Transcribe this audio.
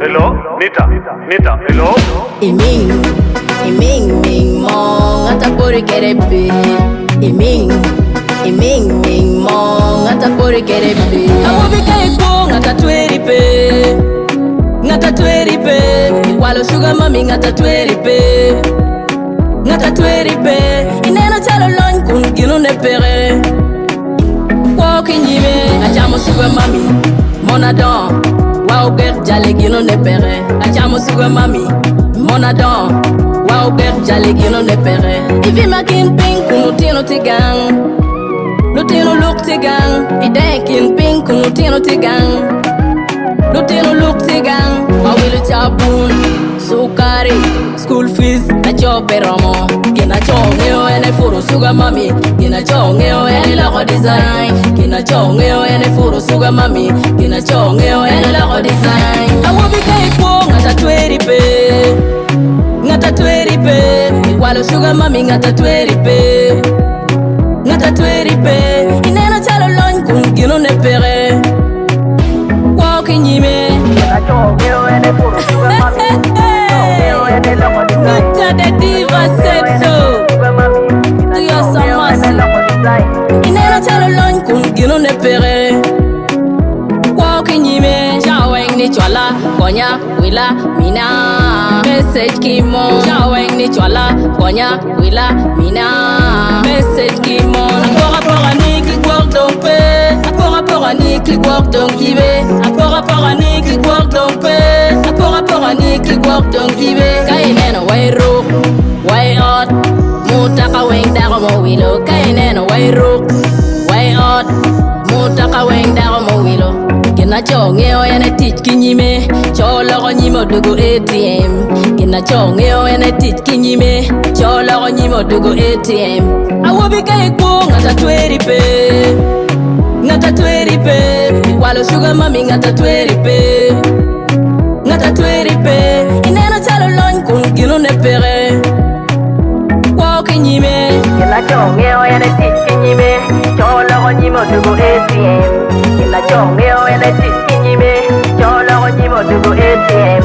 hello, Nitah, hello. Iming, mong atapuri kerepe. Iming, mong atapuri kerepe. Awobika iko ngatatweri pe. Walo sugar mami ngatatweri pe. Ineno chalo lon kun ginu ne pere. Bakenyi achamo sugar mami monadon wow ber jale gino ne pere achamo sugar mami monadon wow ber jale gino ne pere ivi makin pink kunutino tigang nutino look tigang idenkin pink kunutino tigang nutino look tigang awilu chabun sukari school fees na Chope romo kina chongeo ene furu sugar mami kina chongeo ene logo design kina chongeo ene furu sugar mami kina chongeo ene logo design awobika iko ngatatweri pe walo sugar mami ngatatweri pe ineno chalo lon kun gino ne pere Bakenyi kina chongeo ene furu sugar mami Nitah the diva said so. Do you some mercy? Ineno chalo lon kun gino ne pere. Bakenyi chaweng ni chwala konya wila mina. Message kimo chaweng ni chwala konya wila mina. Message kimo apora ni kigwak dong pe. Apora ni kigwak dong kibe. Apora ni kigwak dong pe. Apora ni kigwak dong kibe. Kaineno way rook, way out. Mutaka weng dago mo wilo. Kaineno way rook, way out. Mutaka weng dago mo wilo. Kina chongeo ene tich kinyime. Cholo go nyimo dugu ATM. Kina chongeo ene tich kinyime. Cholo go nyimo dugu ATM. Awobika iko ngatatweri pe. Walo sugar mami ngatatweri pe. Ineno chalo lon kun gino ne pere. Bakenyi kina chongeo ene tich kinyime. Cholo go nyimo dugu ATM. Kina chongeo ene tich kinyime. Cholo go nyimo dugu ATM.